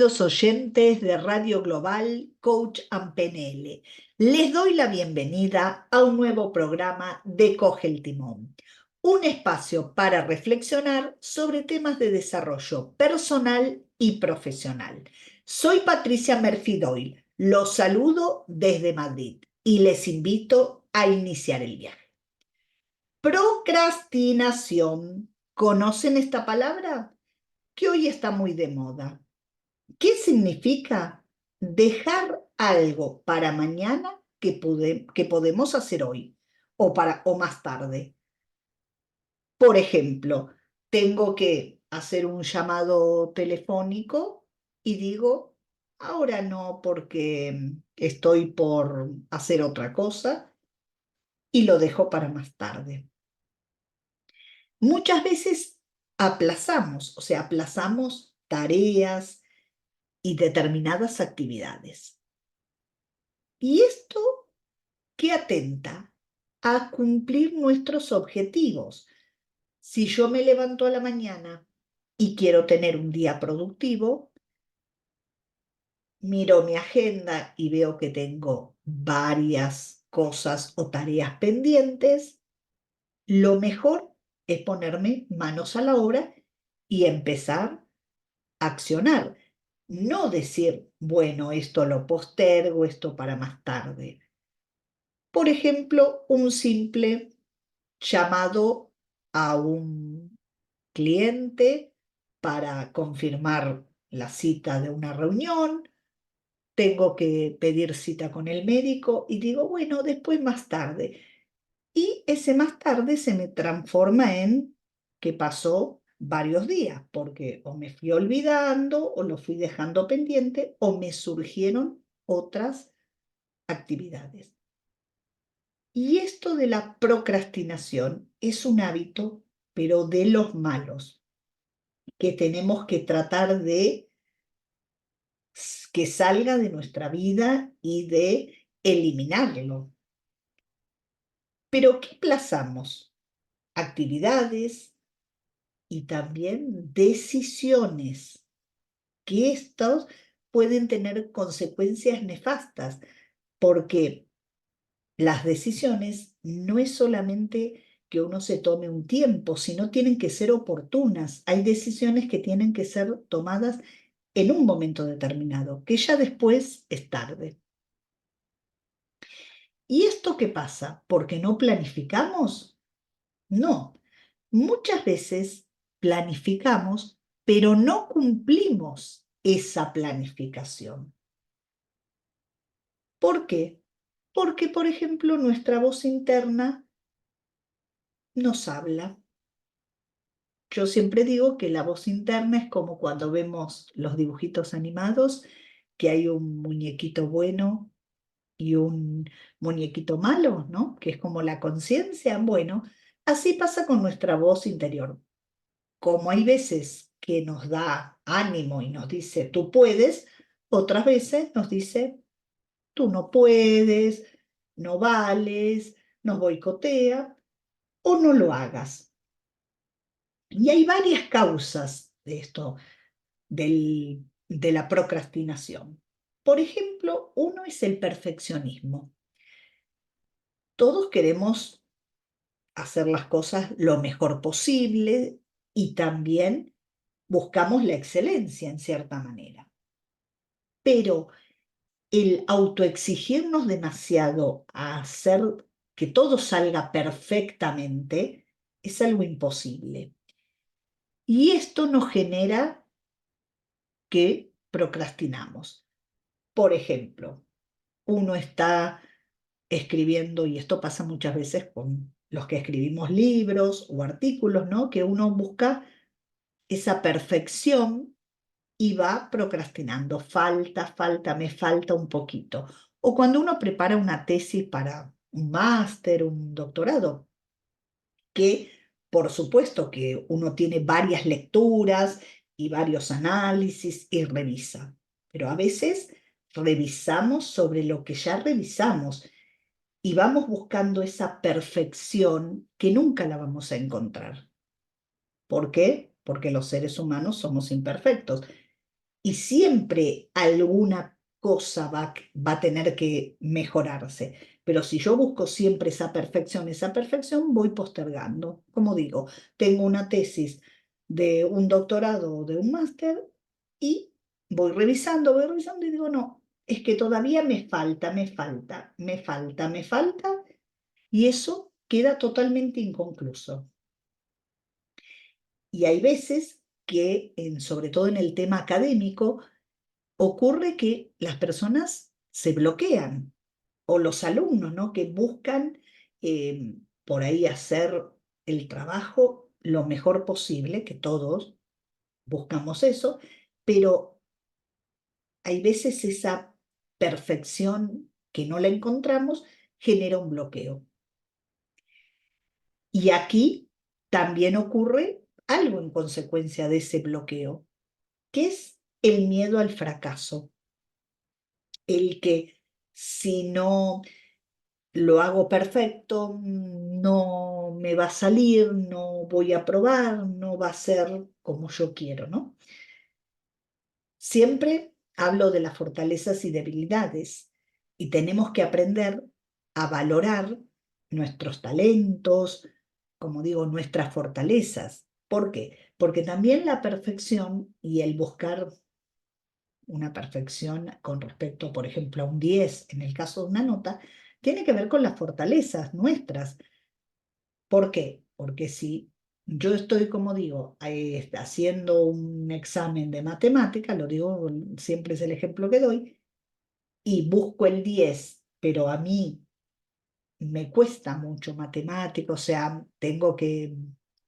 queridos oyentes de Radio Global, Coach and PNL. Les doy la bienvenida a un nuevo programa de Coge el Timón, un espacio para reflexionar sobre temas de desarrollo personal y profesional. Soy Patricia Murphy Doyle, los saludo desde Madrid y les invito a iniciar el viaje. Procrastinación. ¿Conocen esta palabra? Que hoy está muy de moda. ¿Qué significa dejar algo para mañana que podemos hacer hoy o más tarde? Por ejemplo, tengo que hacer un llamado telefónico y digo, ahora no porque estoy por hacer otra cosa y lo dejo para más tarde. Muchas veces aplazamos tareas y determinadas actividades. ¿Y esto qué atenta? A cumplir nuestros objetivos. Si yo me levanto a la mañana y quiero tener un día productivo, miro mi agenda y veo que tengo varias cosas o tareas pendientes, lo mejor es ponerme manos a la obra y empezar a accionar. No decir, bueno, esto lo postergo, esto para más tarde. Por ejemplo, un simple llamado a un cliente para confirmar la cita de una reunión, tengo que pedir cita con el médico y digo, bueno, después más tarde. Y ese más tarde se me transforma en que pasó varios días, porque o me fui olvidando o lo fui dejando pendiente o me surgieron otras actividades. Y esto de la procrastinación es un hábito, pero de los malos, que tenemos que tratar de que salga de nuestra vida y de eliminarlo. Pero ¿qué plazamos? Actividades y también decisiones, que estos pueden tener consecuencias nefastas, porque las decisiones no es solamente que uno se tome un tiempo, sino tienen que ser oportunas. Hay decisiones que tienen que ser tomadas en un momento determinado, que ya después es tarde. ¿Y esto qué pasa? ¿Porque no planificamos? No. Muchas veces planificamos, pero no cumplimos esa planificación. ¿Por qué? Porque, por ejemplo, nuestra voz interna nos habla. Yo siempre digo que la voz interna es como cuando vemos los dibujitos animados, que hay un muñequito bueno y un muñequito malo, ¿no? Que es como la conciencia. Bueno, así pasa con nuestra voz interior. Como hay veces que nos da ánimo y nos dice, tú puedes, otras veces nos dice, tú no puedes, no vales, nos boicotea o no lo hagas. Y hay varias causas de esto, de la procrastinación. Por ejemplo, uno es el perfeccionismo. Todos queremos hacer las cosas lo mejor posible y también buscamos la excelencia en cierta manera. Pero el autoexigirnos demasiado a hacer que todo salga perfectamente es algo imposible. Y esto nos genera que procrastinamos. Por ejemplo, uno está escribiendo, y esto pasa muchas veces con los que escribimos libros o artículos, ¿no? Que uno busca esa perfección y va procrastinando. Me falta un poquito. O cuando uno prepara una tesis para un máster, un doctorado, que por supuesto que uno tiene varias lecturas y varios análisis y revisa, pero a veces revisamos sobre lo que ya revisamos y vamos buscando esa perfección que nunca la vamos a encontrar. ¿Por qué? Porque los seres humanos somos imperfectos. y siempre alguna cosa va a tener que mejorarse. Pero si yo busco siempre esa perfección, voy postergando. Como digo, tengo una tesis de un doctorado o de un máster y voy revisando y digo, no, es que todavía me falta, y eso queda totalmente inconcluso. Y hay veces que, sobre todo en el tema académico, ocurre que las personas se bloquean, o los alumnos, ¿no? Que buscan por ahí hacer el trabajo lo mejor posible, que todos buscamos eso, pero hay veces esa perfección que no la encontramos genera un bloqueo. Y aquí también ocurre algo en consecuencia de ese bloqueo, que es el miedo al fracaso, el que si no lo hago perfecto, no me va a salir, no voy a probar, no va a ser como yo quiero, ¿no? Siempre hablo de las fortalezas y debilidades y tenemos que aprender a valorar nuestros talentos, como digo, nuestras fortalezas. ¿Por qué? Porque también la perfección y el buscar una perfección con respecto, por ejemplo, a un 10 en el caso de una nota, tiene que ver con las fortalezas nuestras. ¿Por qué? Porque si yo estoy, como digo, haciendo un examen de matemática, lo digo, siempre es el ejemplo que doy, y busco el 10, pero a mí me cuesta mucho matemática, o sea, tengo que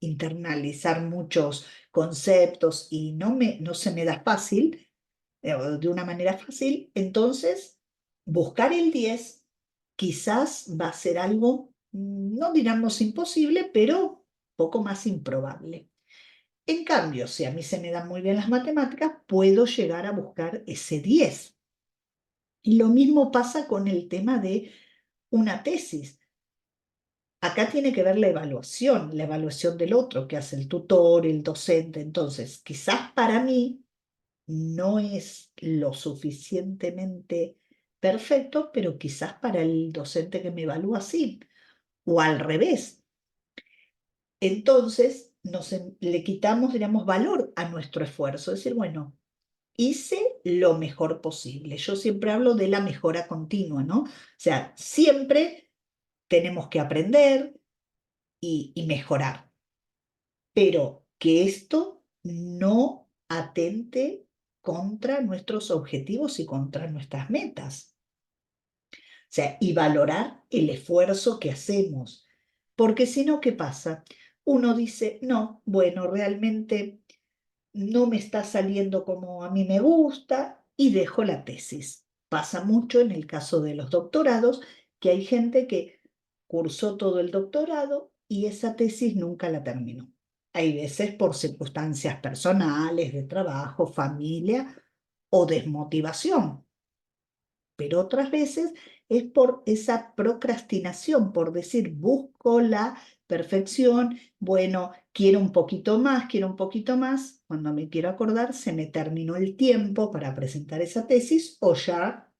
internalizar muchos conceptos y no se me da fácil, de una manera fácil, entonces buscar el 10 quizás va a ser algo, no digamos imposible, pero poco más improbable. En cambio, si a mí se me dan muy bien las matemáticas, puedo llegar a buscar ese 10. Y lo mismo pasa con el tema de una tesis. Acá tiene que ver la evaluación del otro, que hace el tutor, el docente. Entonces, quizás para mí no es lo suficientemente perfecto, pero quizás para el docente que me evalúa sí, o al revés. Entonces, le quitamos, digamos, valor a nuestro esfuerzo. Es decir, bueno, hice lo mejor posible. Yo siempre hablo de la mejora continua, ¿no? O sea, siempre tenemos que aprender y mejorar, pero que esto no atente contra nuestros objetivos y contra nuestras metas. O sea, y valorar el esfuerzo que hacemos. Porque si no, ¿qué pasa? Uno dice, no, bueno, realmente no me está saliendo como a mí me gusta y dejo la tesis. Pasa mucho en el caso de los doctorados, que hay gente que cursó todo el doctorado y esa tesis nunca la terminó. Hay veces por circunstancias personales, de trabajo, familia o desmotivación, pero otras veces es por esa procrastinación, por decir, busco la perfección, bueno, quiero un poquito más, cuando me quiero acordar, se me terminó el tiempo para presentar esa tesis o ya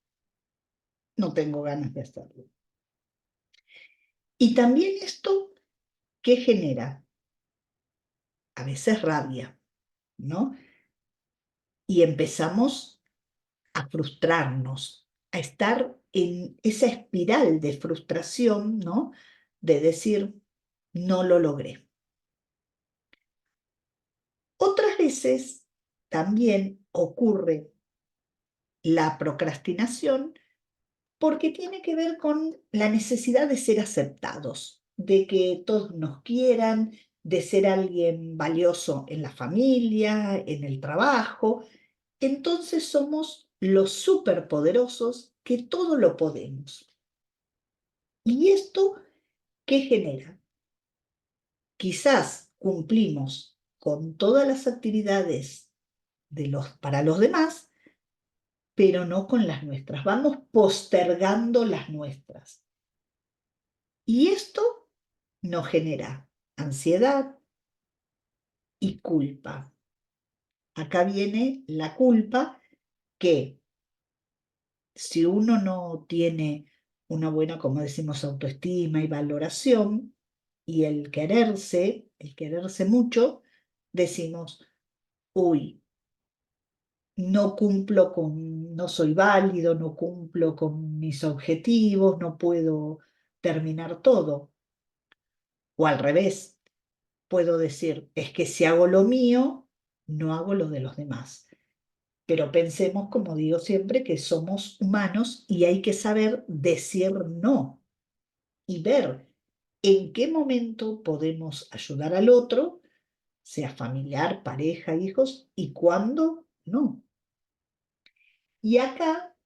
no tengo ganas de hacerlo. Y también esto, ¿qué genera? A veces rabia, ¿no? Y empezamos a frustrarnos, a estar en esa espiral de frustración, ¿no? De decir, no lo logré. Otras veces también ocurre la procrastinación porque tiene que ver con la necesidad de ser aceptados, de que todos nos quieran, de ser alguien valioso en la familia, en el trabajo. Entonces somos los superpoderosos que todo lo podemos. ¿Y esto qué genera? Quizás cumplimos con todas las actividades para los demás, pero no con las nuestras. Vamos postergando las nuestras. Y esto nos genera ansiedad y culpa. acá viene la culpa, que si uno no tiene una buena, como decimos, autoestima y valoración, y el quererse mucho, decimos, uy, no soy válido, no cumplo con mis objetivos, no puedo terminar todo. O al revés, puedo decir, es que si hago lo mío, no hago lo de los demás. Pero pensemos, como digo siempre, que somos humanos y hay que saber decir no y ver en qué momento podemos ayudar al otro, sea familiar, pareja, hijos, y cuándo no. Y acá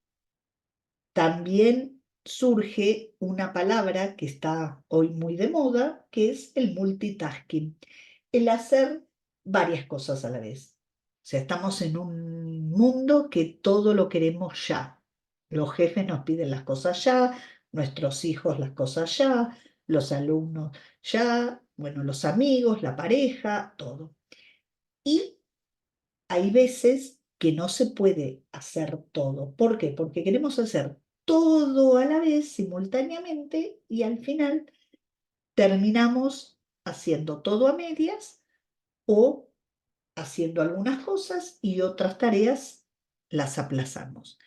también surge una palabra que está hoy muy de moda, que es el multitasking, el hacer varias cosas a la vez. O sea, estamos en un mundo que todo lo queremos ya. Los jefes nos piden las cosas ya, nuestros hijos las cosas ya, los alumnos ya, bueno, los amigos, la pareja, todo. Y hay veces que no se puede hacer todo. ¿Por qué? Porque queremos hacer todo a la vez, simultáneamente, y al final terminamos haciendo todo a medias o haciendo algunas cosas y otras tareas las aplazamos.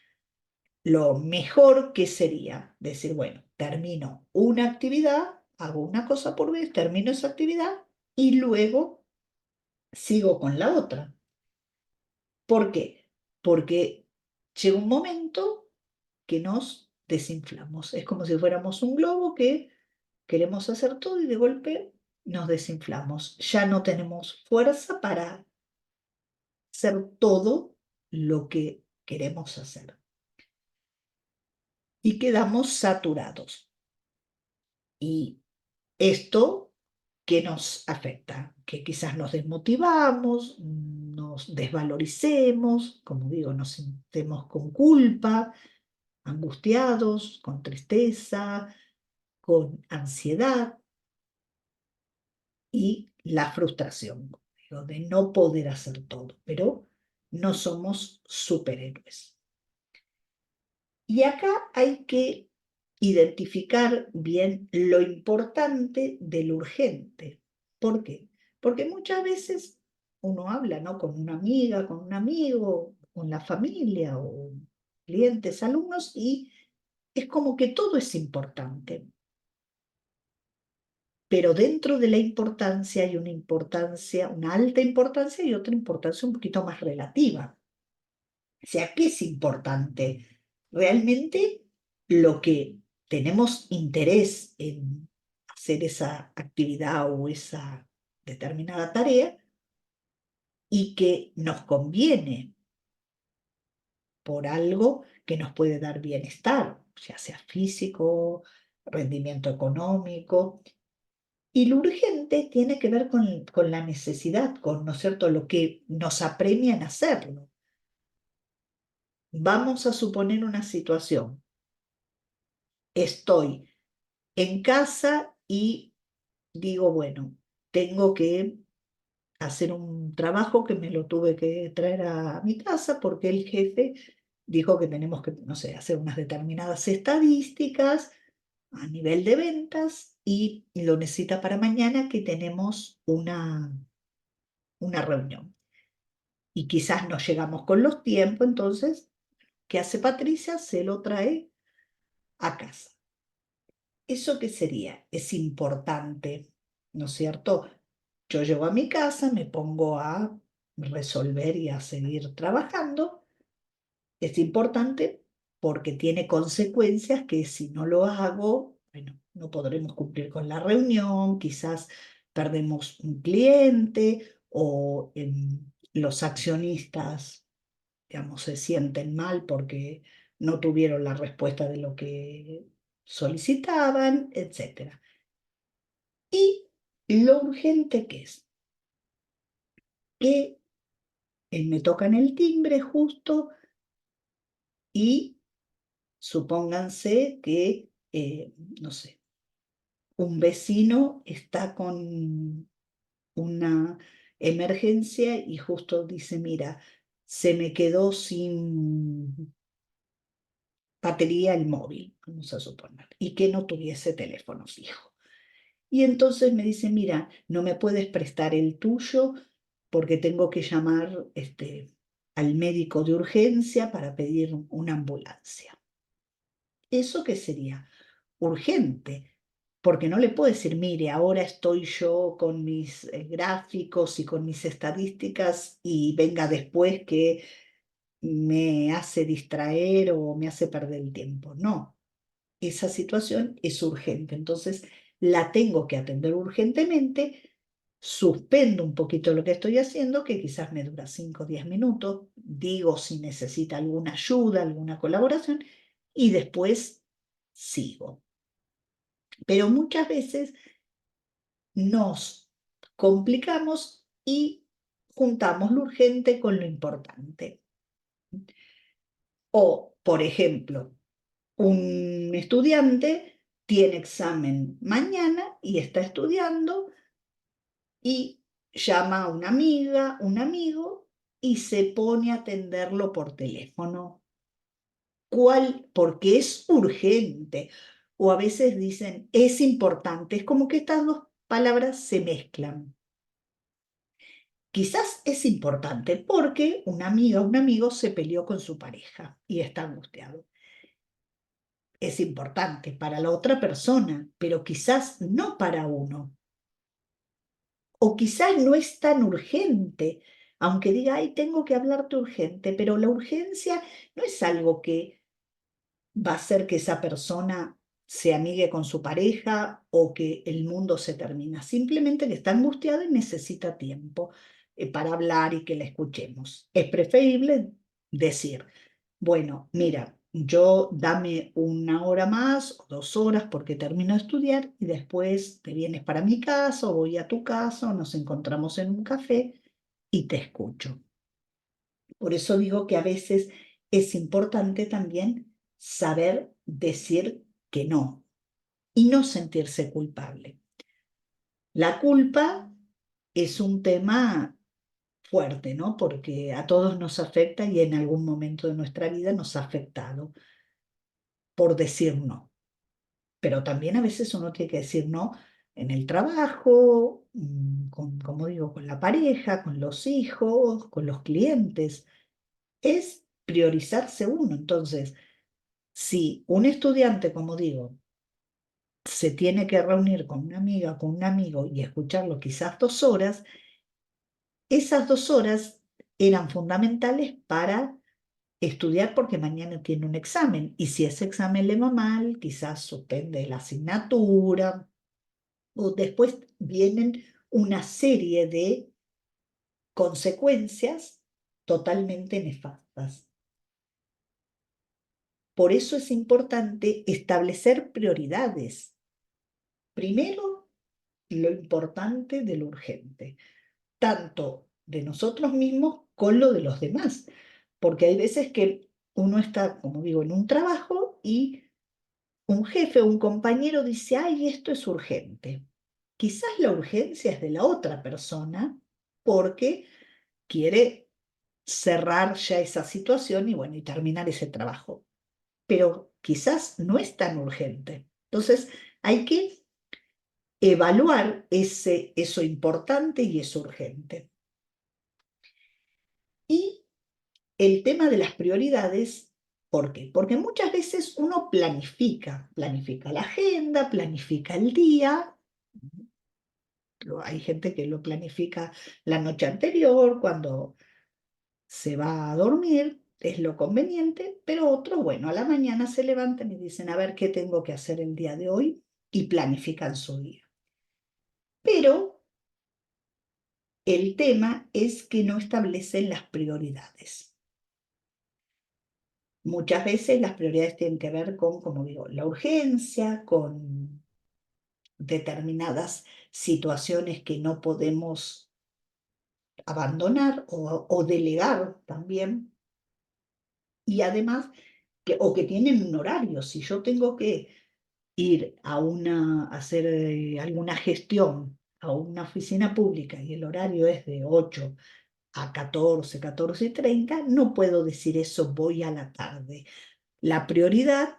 Lo mejor que sería decir, bueno, termino una actividad, hago una cosa por vez, termino esa actividad y luego sigo con la otra. ¿Por qué? Porque llega un momento que nos desinflamos. Es como si fuéramos un globo que queremos hacer todo y de golpe nos desinflamos. Ya no tenemos fuerza para hacer todo lo que queremos hacer. Y quedamos saturados. Y esto que nos afecta, que quizás nos desmotivamos, nos desvaloricemos, como digo, nos sintemos con culpa, angustiados, con tristeza, con ansiedad y la frustración, digo, de no poder hacer todo, pero no somos superhéroes. Y acá hay que identificar bien lo importante de lo urgente. ¿Por qué? Porque muchas veces uno habla, ¿no? Con una amiga, con un amigo, con la familia o clientes, alumnos, y es como que todo es importante. Pero dentro de la importancia hay una importancia, una alta importancia y otra importancia un poquito más relativa. O sea, ¿qué es importante? Realmente lo que tenemos interés en hacer esa actividad o esa determinada tarea y que nos conviene por algo que nos puede dar bienestar, ya sea físico, rendimiento económico. Y lo urgente tiene que ver con la necesidad, con, ¿no es cierto?, lo que nos apremia en hacerlo. Vamos a suponer una situación. Estoy en casa y digo, bueno, tengo que hacer un trabajo que me lo tuve que traer a mi casa porque el jefe dijo que tenemos que, no sé, hacer unas determinadas estadísticas a nivel de ventas y lo necesita para mañana que tenemos una reunión. Y quizás no llegamos con los tiempos, entonces, ¿qué hace Patricia? Se lo trae a casa. ¿Eso qué sería? Es importante, ¿no es cierto? Yo llego a mi casa, me pongo a resolver y a seguir trabajando. Es importante porque tiene consecuencias que si no lo hago, bueno, no podremos cumplir con la reunión, quizás perdemos un cliente o los accionistas, digamos, se sienten mal porque no tuvieron la respuesta de lo que solicitaban, etcétera. Y lo urgente que es, que me tocan el timbre justo y supónganse que, no sé, un vecino está con una emergencia y justo dice, mira, se me quedó sin batería el móvil, vamos a suponer, y que no tuviese teléfono fijo. Y entonces me dice, mira, no me puedes prestar el tuyo porque tengo que llamar al médico de urgencia para pedir una ambulancia. ¿Eso qué sería? Urgente, porque no le puedo decir, mire, ahora estoy yo con mis gráficos y con mis estadísticas y venga después que me hace distraer o me hace perder el tiempo. No, esa situación es urgente, entonces la tengo que atender urgentemente, suspendo un poquito lo que estoy haciendo, que quizás me dura 5 o 10 minutos, digo si necesita alguna ayuda, alguna colaboración, y después sigo. Pero muchas veces nos complicamos y juntamos lo urgente con lo importante. O, por ejemplo, un estudiante tiene examen mañana y está estudiando y llama a una amiga, un amigo y se pone a atenderlo por teléfono. ¿Cuál? Porque es urgente. O a veces dicen, es importante. Es como que estas dos palabras se mezclan. Quizás es importante porque una amiga o un amigo se peleó con su pareja y está angustiado. Es importante para la otra persona, pero quizás no para uno. O quizás no es tan urgente, aunque diga, ay, tengo que hablarte urgente, pero la urgencia no es algo que va a hacer que esa persona se amigue con su pareja o que el mundo se termina. Simplemente que está angustiada y necesita tiempo para hablar y que la escuchemos. Es preferible decir, bueno, mira, yo dame 1 hora más o 2 horas porque termino de estudiar y después te vienes para mi casa o voy a tu casa o nos encontramos en un café y te escucho. Por eso digo que a veces es importante también saber decir que no y no sentirse culpable. La culpa es un tema fuerte, ¿no? Porque a todos nos afecta y en algún momento de nuestra vida nos ha afectado por decir no. Pero también a veces uno tiene que decir no en el trabajo, como digo, con la pareja, con los hijos, con los clientes. Es priorizarse uno. Entonces, si un estudiante, como digo, se tiene que reunir con una amiga, con un amigo y escucharlo quizás 2 horas, esas 2 horas eran fundamentales para estudiar porque mañana tiene un examen. Y si ese examen le va mal, quizás suspende la asignatura o después vienen una serie de consecuencias totalmente nefastas. Por eso es importante establecer prioridades. Primero, lo importante de lo urgente, tanto de nosotros mismos con lo de los demás, porque hay veces que uno está, como digo, en un trabajo y un jefe o un compañero dice, ay, esto es urgente. Quizás la urgencia es de la otra persona porque quiere cerrar ya esa situación y bueno, y terminar ese trabajo. Pero quizás no es tan urgente. Entonces, hay que evaluar eso importante y eso urgente. Y el tema de las prioridades, ¿por qué? Porque muchas veces uno planifica la agenda, planifica el día. Hay gente que lo planifica la noche anterior, cuando se va a dormir, es lo conveniente, pero otros, bueno, a la mañana se levantan y dicen, a ver qué tengo que hacer el día de hoy y planifican su día. Pero el tema es que no establecen las prioridades. Muchas veces las prioridades tienen que ver con, como digo, la urgencia, con determinadas situaciones que no podemos abandonar o delegar también. Y además, o que tienen un horario. Si yo tengo que ir a hacer alguna gestión a una oficina pública y el horario es de 8 a 14, 14:30, no puedo decir eso, voy a la tarde. La prioridad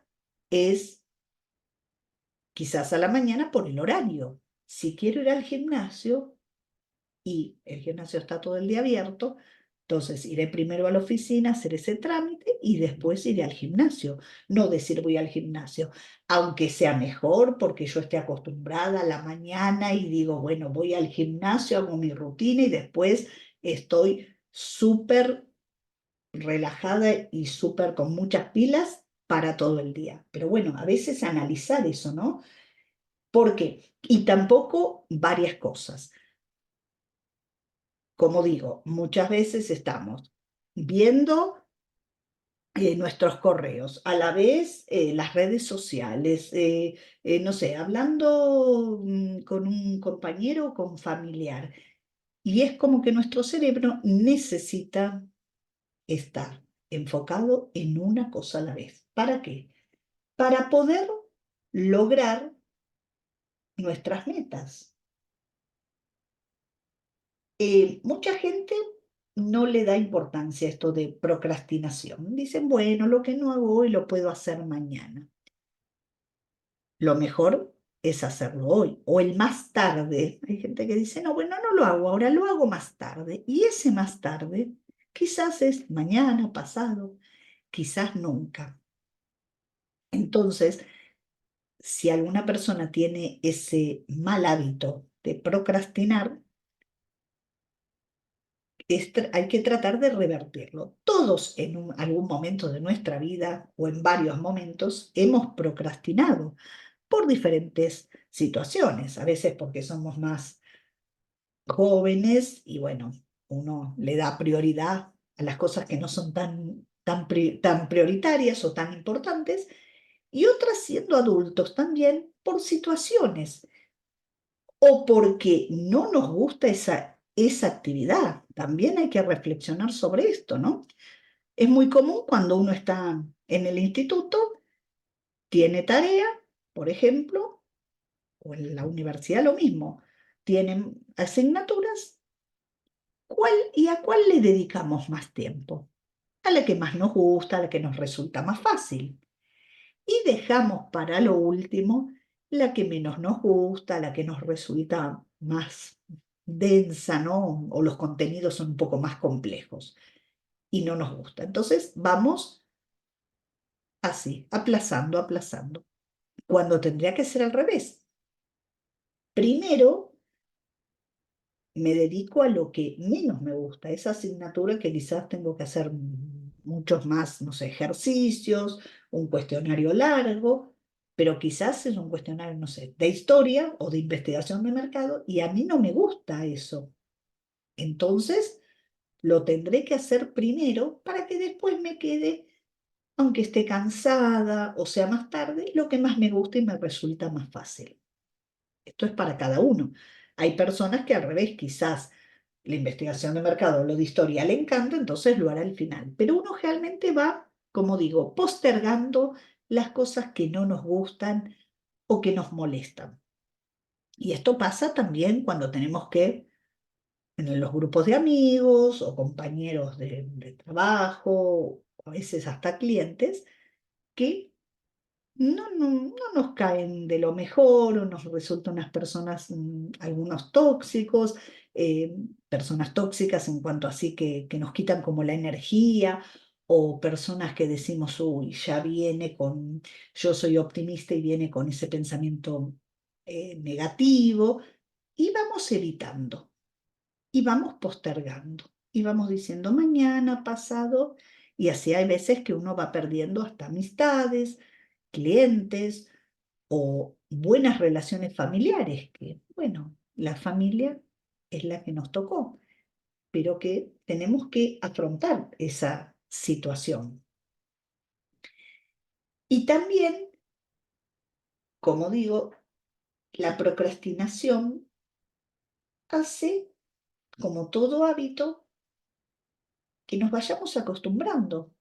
es quizás a la mañana por el horario. Si quiero ir al gimnasio y el gimnasio está todo el día abierto, entonces iré primero a la oficina a hacer ese trámite y después iré al gimnasio. No decir voy al gimnasio, aunque sea mejor porque yo esté acostumbrada a la mañana y digo, bueno, voy al gimnasio, hago mi rutina y después estoy súper relajada y súper con muchas pilas para todo el día. Pero bueno, a veces analizar eso, ¿no? ¿Por qué? Y tampoco varias cosas. Como digo, muchas veces estamos viendo nuestros correos, a la vez las redes sociales, no sé, hablando con un compañero o con familiar. Y es como que nuestro cerebro necesita estar enfocado en una cosa a la vez. ¿Para qué? Para poder lograr nuestras metas. Mucha gente no le da importancia a esto de procrastinación. Dicen, bueno, lo que no hago hoy lo puedo hacer mañana. Lo mejor es hacerlo hoy o el más tarde. Hay gente que dice, no, bueno, no lo hago ahora, lo hago más tarde. Y ese más tarde quizás es mañana, pasado, quizás nunca. Entonces, si alguna persona tiene ese mal hábito de procrastinar, hay que tratar de revertirlo. Todos en algún momento de nuestra vida o en varios momentos hemos procrastinado por diferentes situaciones, a veces porque somos más jóvenes y bueno, uno le da prioridad a las cosas que no son tan prioritarias o tan importantes, y otras siendo adultos también por situaciones o porque no nos gusta esa actividad. También hay que reflexionar sobre esto, ¿no? Es muy común cuando uno está en el instituto, tiene tarea, por ejemplo, o en la universidad lo mismo, tienen asignaturas, ¿a cuál le dedicamos más tiempo? A la que más nos gusta, a la que nos resulta más fácil. Y dejamos para lo último la que menos nos gusta, la que nos resulta más densa, ¿no? O los contenidos son un poco más complejos y no nos gusta. Entonces vamos así, aplazando, aplazando, cuando tendría que ser al revés. Primero me dedico a lo que menos me gusta, esa asignatura que quizás tengo que hacer muchos más, no sé, ejercicios, un cuestionario largo, pero quizás es un cuestionario, no sé, de historia o de investigación de mercado y a mí no me gusta eso. Entonces, lo tendré que hacer primero para que después me quede, aunque esté cansada o sea más tarde, lo que más me gusta y me resulta más fácil. Esto es para cada uno. Hay personas que al revés, quizás la investigación de mercado o lo de historia le encanta, entonces lo hará al final. Pero uno realmente va, como digo, postergando las cosas que no nos gustan o que nos molestan. Y esto pasa también cuando tenemos que, en los grupos de amigos o compañeros de trabajo, a veces hasta clientes, que no nos caen de lo mejor o nos resultan unas personas, algunos tóxicos, eh, personas tóxicas en cuanto así que nos quitan como la energía o personas que decimos, uy, ya viene con, yo soy optimista y viene con ese pensamiento negativo y vamos evitando y vamos postergando y vamos diciendo mañana, pasado y así hay veces que uno va perdiendo hasta amistades, clientes o buenas relaciones familiares, que bueno, la familia es la que nos tocó, pero que tenemos que afrontar esa situación. Y también, como digo, la procrastinación hace, como todo hábito, que nos vayamos acostumbrando.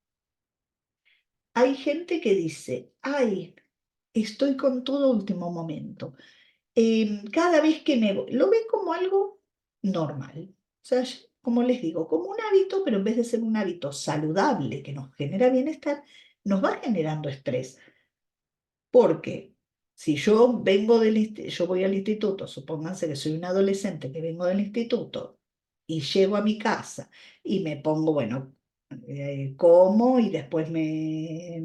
Hay gente que dice, ay, estoy con todo último momento. cada vez que lo ve como algo normal. O sea, como les digo, como un hábito, pero en vez de ser un hábito saludable que nos genera bienestar, nos va generando estrés. Porque si yo voy al instituto, supónganse que soy un adolescente que vengo del instituto y llego a mi casa y me pongo, bueno, como y después me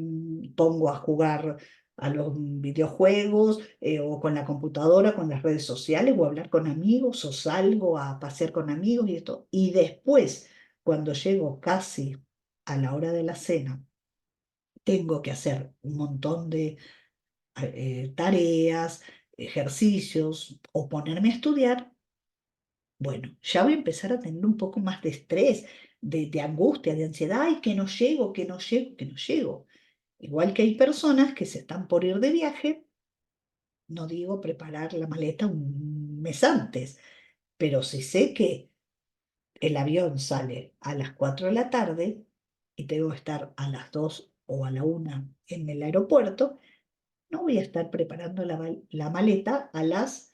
pongo a jugar a los videojuegos o con la computadora, con las redes sociales o a hablar con amigos o salgo a pasear con amigos y esto. Y después, cuando llego casi a la hora de la cena, tengo que hacer un montón de tareas, ejercicios o ponerme a estudiar, bueno, ya voy a empezar a tener un poco más de estrés, de angustia, de ansiedad, y que no llego, que no llego, que no llego. Igual que hay personas que se están por ir de viaje, no digo preparar la maleta un mes antes, pero si sé que el avión sale a las 4 de la tarde y tengo que estar a las 2 o a la 1 en el aeropuerto, no voy a estar preparando la maleta a las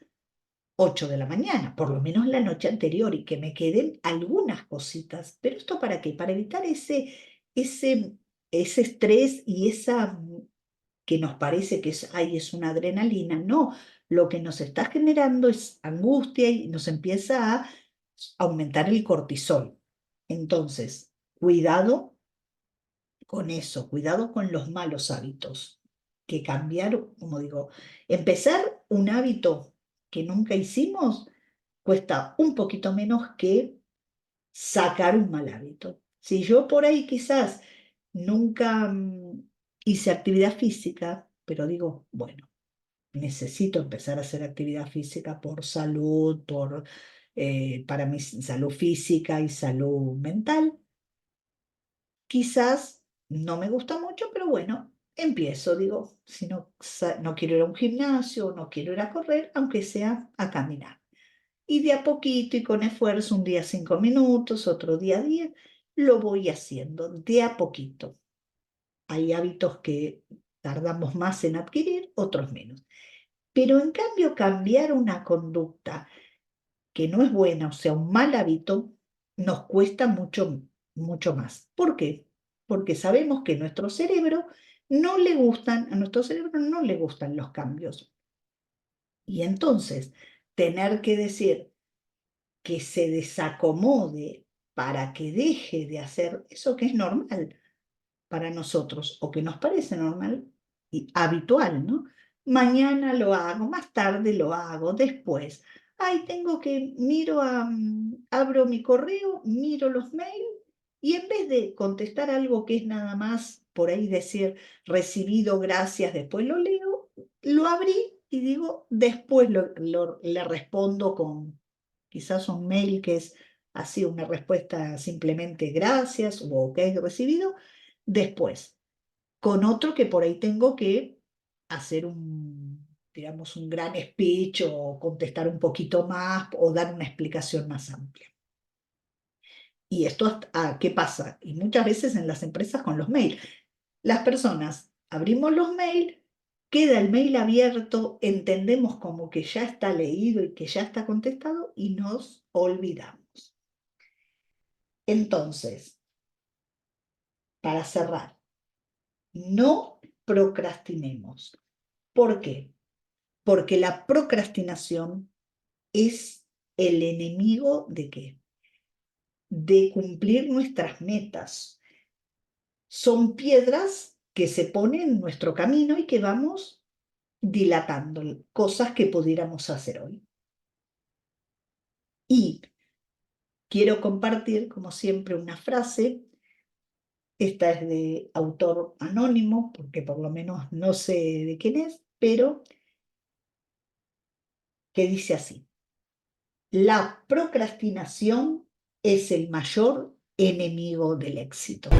8 de la mañana, por lo menos la noche anterior, y que me queden algunas cositas. ¿Pero esto para qué? Para evitar ese, ese estrés y esa que nos parece que es, ay, es una adrenalina. No, lo que nos está generando es angustia y nos empieza a aumentar el cortisol. Entonces, cuidado con eso, cuidado con los malos hábitos, que cambiar, como digo, empezar un hábito que nunca hicimos cuesta un poquito menos que sacar un mal hábito. Si yo por ahí quizás nunca hice actividad física, pero digo, bueno, necesito empezar a hacer actividad física por salud, para mi salud física y salud mental. Quizás no me gusta mucho, pero bueno, empiezo, digo, si no, no quiero ir a un gimnasio, no quiero ir a correr, aunque sea a caminar. Y de a poquito y con esfuerzo, un día 5 minutos, otro día 10, lo voy haciendo de a poquito. Hay hábitos que tardamos más en adquirir, otros menos. Pero en cambio, cambiar una conducta que no es buena, o sea, un mal hábito, nos cuesta mucho, mucho más. ¿Por qué? Porque sabemos que a nuestro cerebro no le gustan los cambios. Y entonces, tener que decir que se desacomode para que deje de hacer eso que es normal para nosotros o que nos parece normal y habitual, ¿no? Mañana lo hago, más tarde lo hago, después. Ay, abro mi correo, miro los mails y en vez de contestar algo que es nada más por ahí decir recibido, gracias, después lo leo, lo abrí y digo, después le respondo con quizás un mail que es así una respuesta simplemente gracias o ok recibido, después con otro que por ahí tengo que hacer digamos, un gran speech o contestar un poquito más o dar una explicación más amplia. ¿Y esto qué pasa? Y muchas veces en las empresas con los mails. Las personas abrimos los mails, queda el mail abierto, entendemos como que ya está leído y que ya está contestado y nos olvidamos. Entonces, para cerrar, no procrastinemos. ¿Por qué? Porque la procrastinación es el enemigo ¿de qué? De cumplir nuestras metas. Son piedras que se ponen en nuestro camino y que vamos dilatando, cosas que pudiéramos hacer hoy. Y quiero compartir, como siempre, una frase. Esta es de autor anónimo, porque por lo menos no sé de quién es, pero que dice así: la procrastinación es el mayor enemigo del éxito.